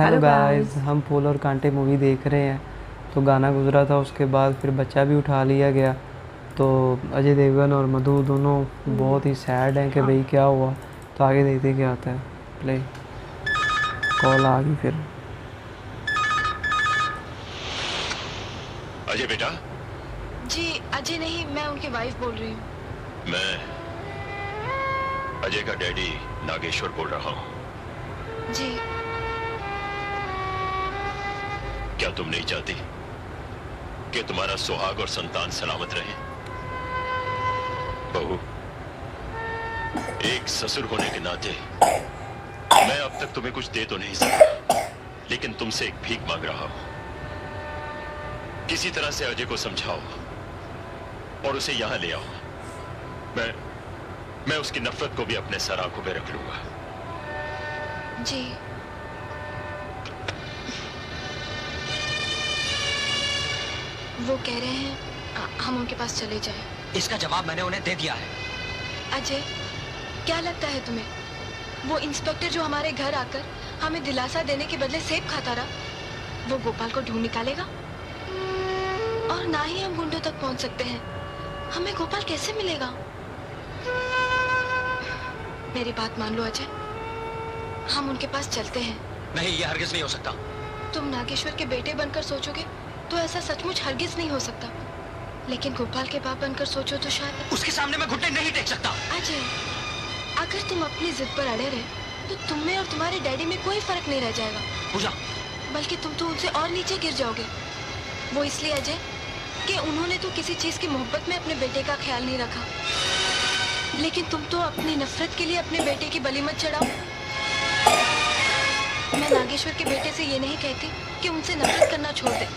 Hello guys, हम फूल और कांटे मूवी देख रहे हैं। तो गाना गुजरा था, उसके बाद फिर बच्चा भी उठा लिया गया। तो अजय देवगन और मधु दोनों बहुत ही सैड हैं कि भाई क्या हुआ। तो आगे देखते हैं क्या आता है। प्ले। कॉल आ गई फिर। अजय बेटा। जी अजय नहीं, मैं उनकी वाइफ बोल रही हूँ। मैं अजय का डैडी नागेश्वर बोल रहा हूँ। जी। क्या तुम नहीं चाहती कि तुम्हारा सुहाग और संतान सलामत रहे? बहू, एक ससुर होने के नाते मैं अब तक तुम्हें कुछ दे तो नहीं सका, लेकिन तुमसे एक भीख मांग रहा हूं। किसी तरह से अजय को समझाओ और उसे यहां ले आओ। मैं उसकी नफरत को भी अपने सर आंखों पे रख लूंगा। जी। वो कह रहे हैं हम उनके पास चले जाएं। इसका जवाब मैंने उन्हें दे दिया है। अजय, क्या लगता है तुम्हें, वो इंस्पेक्टर जो हमारे घर आकर हमें दिलासा देने के बदले सेब खाता रहा, वो गोपाल को ढूंढ निकालेगा? और ना ही हम गुंडों तक पहुंच सकते हैं, हमें गोपाल कैसे मिलेगा? मेरी बात मान लो अजय, हम उनके पास चलते हैं। नहीं, ये हरगिज नहीं हो सकता। तुम नागेश्वर के बेटे बनकर सोचोगे तो ऐसा सचमुच हरगिज नहीं हो सकता, लेकिन गोपाल के बाप बनकर सोचो तो शायद। उसके सामने मैं घुटने नहीं टेक सकता। अजय, अगर तुम अपनी जिद पर अड़े रहे तो तुम में और तुम्हारे डैडी में कोई फर्क नहीं रह जाएगा। पूजा, बल्कि तुम तो उनसे और नीचे गिर जाओगे। वो इसलिए अजय कि उन्होंने तो किसी चीज की मोहब्बत में अपने बेटे का ख्याल नहीं रखा, लेकिन तुम तो अपनी नफरत के लिए अपने बेटे की बलि मत चढ़ाओ। मैं नागेश्वर के बेटे से ये नहीं कहती कि उनसे नफरत करना छोड़ दे,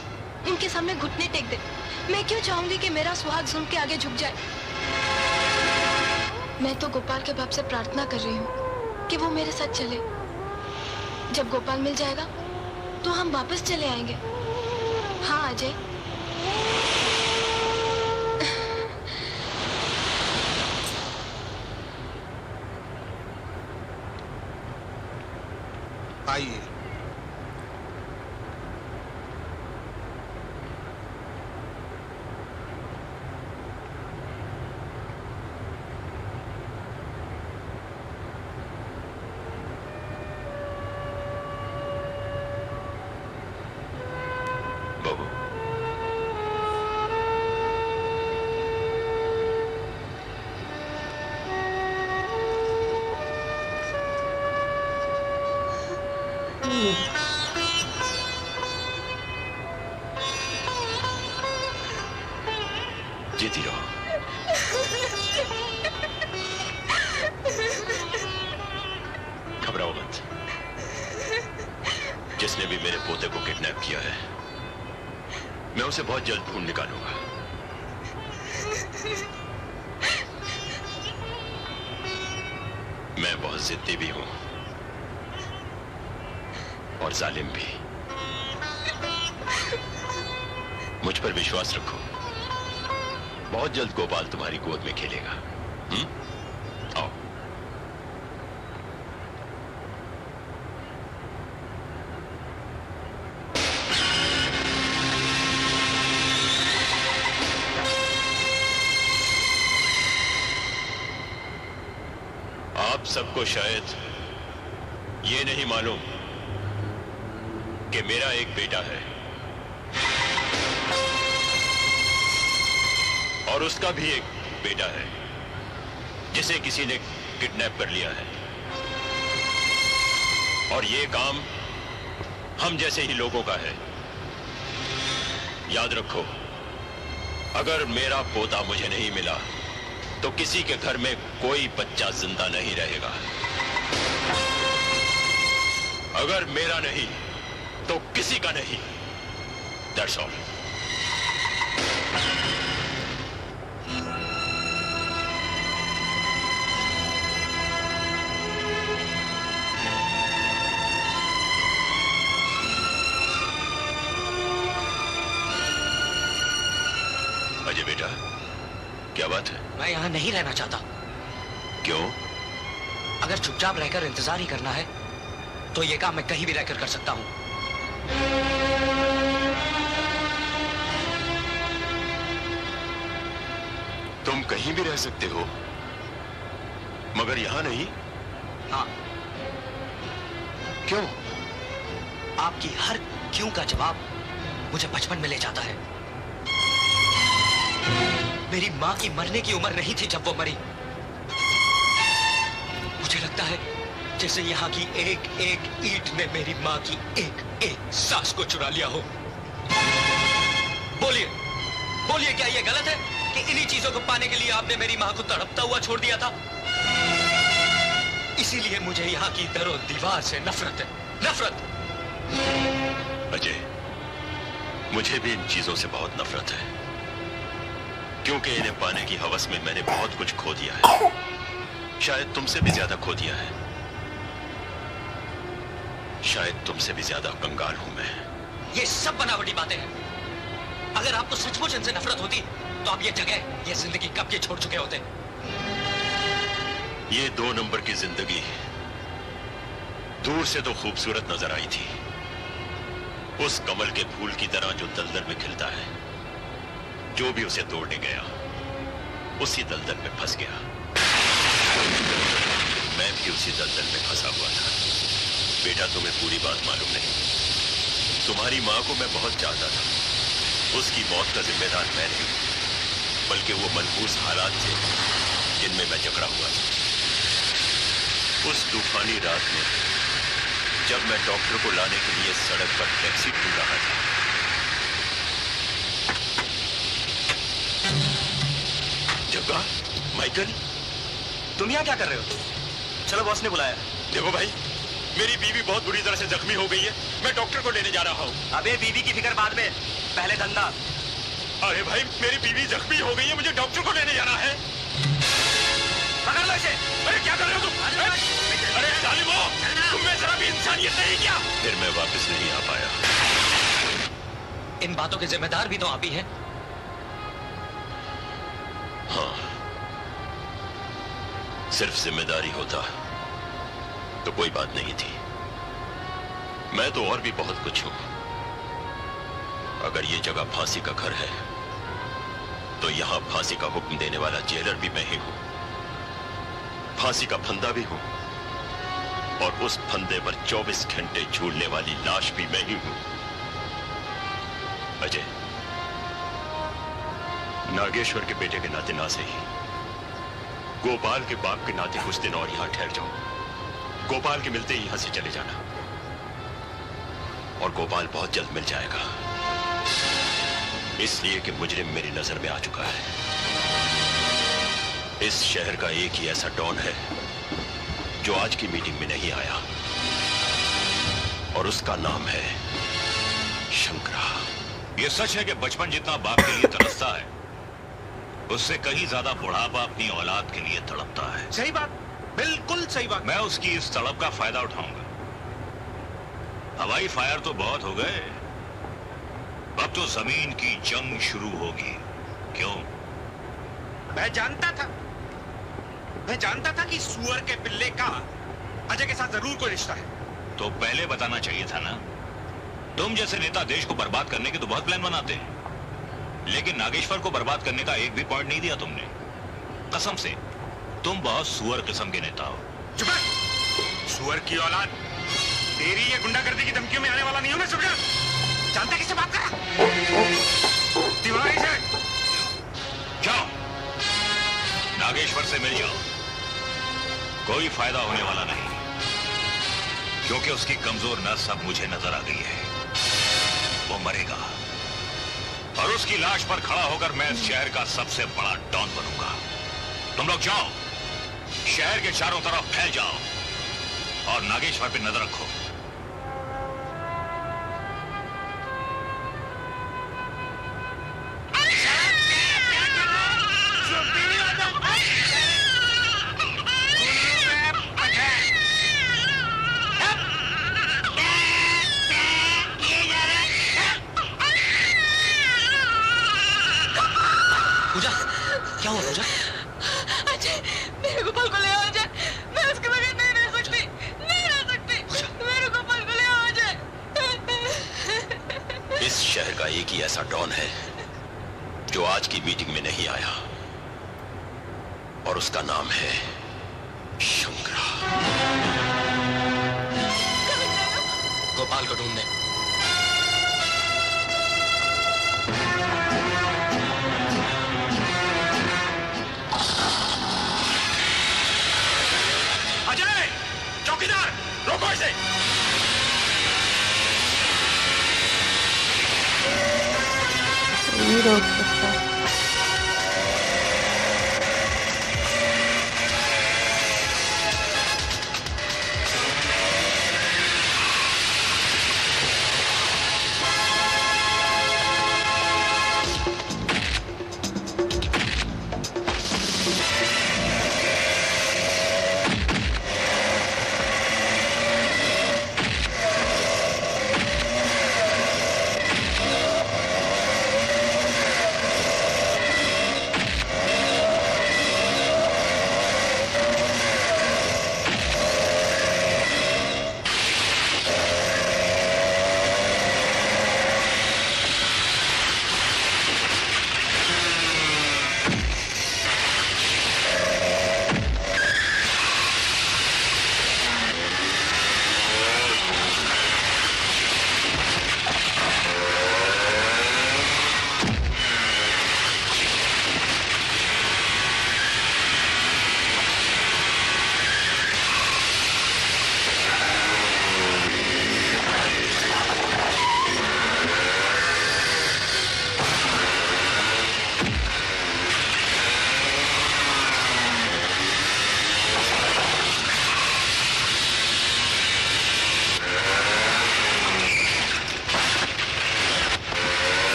उनके सामने घुटने टेक दे। मैं क्यों चाहूंगी कि मेरा सुहाग जुल्म के आगे झुक जाए? मैं तो गोपाल के बाप से प्रार्थना कर रही हूँ कि वो मेरे साथ चले। जब गोपाल मिल जाएगा तो हम वापस चले आएंगे। हाँ अजय। आइए। बहू, जीती रहो। घबराओ मत। जिसने भी मेरे पोते को किडनैप किया है, मैं उसे बहुत जल्द ढूंढ निकालूंगा। मैं बहुत जिद्दी भी हूं और जालिम भी। मुझ पर विश्वास रखो, बहुत जल्द गोपाल तुम्हारी गोद में खेलेगा। आओ। आप सबको शायद ये नहीं मालूम कि मेरा एक बेटा है और उसका भी एक बेटा है जिसे किसी ने किडनैप कर लिया है। और ये काम हम जैसे ही लोगों का है। याद रखो, अगर मेरा पोता मुझे नहीं मिला तो किसी के घर में कोई बच्चा जिंदा नहीं रहेगा। अगर मेरा नहीं तो किसी का नहीं। That's all. अजय बेटा, क्या बात है? मैं यहाँ नहीं रहना चाहता। क्यों? अगर चुपचाप रहकर इंतजार ही करना है तो ये काम मैं कहीं भी रहकर कर सकता हूं। तुम कहीं भी रह सकते हो, मगर यहां नहीं। हाँ। क्यों? आपकी हर क्यों का जवाब मुझे बचपन में ले जाता है। मेरी मां की मरने की उम्र नहीं थी जब वो मरी। मुझे लगता है जैसे यहाँ की एक एक ईंट ने मेरी मां की एक एक सांस को चुरा लिया हो। बोलिए, बोलिए, क्या ये गलत है कि इन्हीं चीजों को पाने के लिए आपने मेरी मां को तड़पता हुआ छोड़ दिया था? इसीलिए मुझे यहाँ की दरो दीवार से नफरत है, नफरत। अजय, मुझे भी इन चीजों से बहुत नफरत है, क्योंकि इन्हें पाने की हवस में मैंने बहुत कुछ खो दिया है। शायद तुमसे भी ज्यादा खो दिया है। शायद तुमसे भी ज्यादा कंगाल हूं मैं। ये सब बनावटी बातें हैं। अगर आपको सचमुच इनसे नफरत होती तो आप ये जगह, ये जिंदगी कब के छोड़ चुके होते। ये 2 नंबर की जिंदगी दूर से तो खूबसूरत नजर आई थी, उस कमल के फूल की तरह जो दलदल में खिलता है। जो भी उसे तोड़ने गया उसी दलदल में फंस गया। मैं भी उसी दलदल में फंसा हुआ था। बेटा, तुम्हें पूरी बात मालूम नहीं। तुम्हारी मां को मैं बहुत चाहता था। उसकी मौत का जिम्मेदार मैं नहीं, बल्कि वो मनहूस हालात थे जिनमें मैं जकड़ा हुआ था। उस तूफानी रात में जब मैं डॉक्टर को लाने के लिए सड़क पर टैक्सी ढूंढ रहा था, जग्गा, माइकल, तुम यहाँ क्या कर रहे हो? चलो, बॉस ने बुलाया। देखो भाई, मेरी बीवी बहुत बुरी तरह से जख्मी हो गई है। मैं डॉक्टर को लेने जा रहा हूँ। अबे, बीवी की फिक्र बाद में, पहले धंधा। अरे भाई, मेरी बीवी जख्मी हो गई है, मुझे डॉक्टर को लेने जाना है। पकड़ लो इसे। अरे क्या कर रहे हो तुम? अरे जालिमो, तुम में जरा भी इंसानियत नहीं क्या? फिर मैं वापस नहीं आ पाया। इन बातों के जिम्मेदार भी तो आप ही हैं। हाँ, सिर्फ जिम्मेदारी होता तो कोई बात नहीं थी। मैं तो और भी बहुत कुछ हूं। अगर ये जगह फांसी का घर है तो यहां फांसी का हुक्म देने वाला जेलर भी मैं ही हूं, फांसी का फंदा भी हूं, और उस फंदे पर 24 घंटे झूलने वाली लाश भी मैं ही हूं। अजय, नागेश्वर के बेटे के नाते ना सही, गोपाल के बाप के नाते कुछ दिन और यहां ठहर जाओ। गोपाल के मिलते ही यहां से चले जाना, और गोपाल बहुत जल्द मिल जाएगा, इसलिए कि मुजरिम मेरी नजर में आ चुका है। इस शहर का एक ही ऐसा डॉन है जो आज की मीटिंग में नहीं आया, और उसका नाम है शंकरा। ये सच है कि बचपन जितना बाप के लिए तरसता है, उससे कहीं ज्यादा बुढ़ापा अपनी औलाद के लिए तड़पता है। सही बात, बिल्कुल सही बात। मैं उसकी इस तड़प का फायदा उठाऊंगा। हवाई फायर तो बहुत हो गए, अब तो जमीन की जंग शुरू होगी। क्यों? मैं जानता था कि सुअर के पिल्ले का अजय के साथ जरूर कोई रिश्ता है। तो पहले बताना चाहिए था ना। तुम जैसे नेता देश को बर्बाद करने के तो बहुत प्लान बनाते हैं, लेकिन नागेश्वर को बर्बाद करने का एक भी पॉइंट नहीं दिया तुमने। कसम से, तुम बहुत सुअर किस्म के नेता हो। चुप है, सुअर की औलाद। तेरी ये गुंडागर्दी की धमकियों में आने वाला नहीं हूं मैं, समझा? जानता किससे बात कर रहा? तिवारी से। जाओ, नागेश्वर से मिल जाओ। कोई फायदा होने वाला नहीं, क्योंकि उसकी कमजोर नस अब मुझे नजर आ गई है। वो मरेगा, और उसकी लाश पर खड़ा होकर मैं इस शहर का सबसे बड़ा डॉन बनूंगा। तुम लोग जाओ, शहर के चारों तरफ फैल जाओ, और नागेश्वर पे नजर रखो। पूजा, क्या हुआ पूजा? अजय, मेरे गोपाल को ले आओ अजय। मैं उसके बगैर नहीं रह सकती, नहीं रह सकती। मेरे इस शहर का एक ही ऐसा डॉन है जो आज की मीटिंग में नहीं आया, और उसका नाम है शंकरा। गोपाल को ढूंढने। अजय, चौकीदार, रोको इसे। नहीं रोक सकता।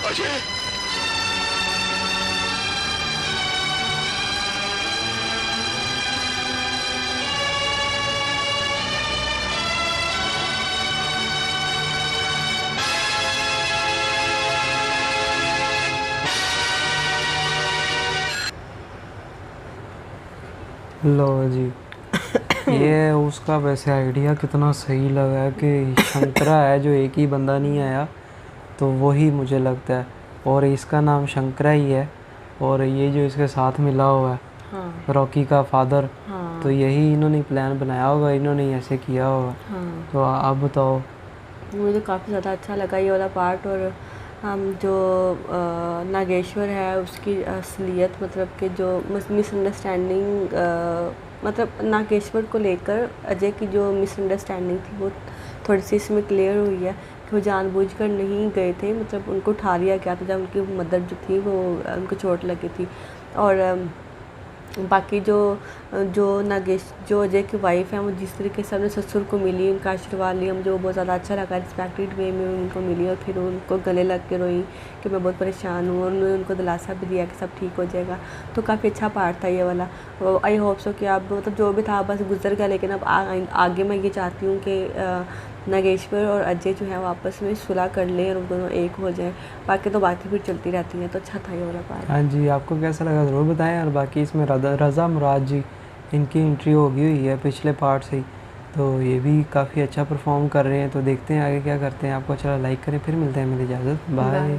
अजय, लो जी। ये उसका वैसे आइडिया कितना सही लगा कि शंकरा है जो एक ही बंदा नहीं आया, तो वही मुझे लगता है, और इसका नाम शंकरा ही है, और ये जो इसके साथ मिला हुआ है हाँ रॉकी का फादर, हाँ तो यही इन्होंने प्लान बनाया होगा, इन्होंने ही ऐसे किया होगा। हाँ। तो आप बताओ। मुझे काफ़ी ज़्यादा अच्छा लगा ये वाला पार्ट। और हम जो नागेश्वर है उसकी असलियत, मतलब कि जो मिसअंडरस्टैंडिंग, मतलब नागेश्वर को लेकर अजय की जो मिसअंडरस्टैंडिंग थी वो थोड़ी सी इसमें क्लियर हुई है कि वो जानबूझकर नहीं गए थे, मतलब उनको उठा लिया गया था जब उनकी मदर जो थी वो उनको चोट लगी थी। और बाकी जो जो अजय की वाइफ है वो जिस तरीके से अपने ससुर को मिली, उनका आशीर्वाद लिया, मुझे वो बहुत ज़्यादा अच्छा लगा। रिस्पेक्टेड वे में उनको मिली और फिर उनको गले लग के रोई कि मैं बहुत परेशान हूँ, और उन्होंने उनको दिलासा भी दिया कि सब ठीक हो जाएगा। तो काफ़ी अच्छा पार्ट था ये वाला। आई होप सो कि अब मतलब जो भी था बस गुजर गया, लेकिन अब आगे मैं ये चाहती हूँ कि नागेश्वर और अजय जो है वो आपस में सुलह कर लें और दोनों एक हो जाएं। बाकी तो बातें भी चलती रहती हैं। तो अच्छा था ये वाला पार्ट। हाँ जी, आपको कैसा लगा ज़रूर बताएं। और बाकी इसमें रज़ा मुराद जी, इनकी एंट्री होगी हुई है पिछले पार्ट से ही, तो ये भी काफ़ी अच्छा परफॉर्म कर रहे हैं। तो देखते हैं आगे क्या करते हैं। आपको अच्छा लाइक करें, फिर मिलते हैं। मेरी इजाज़त, बाय।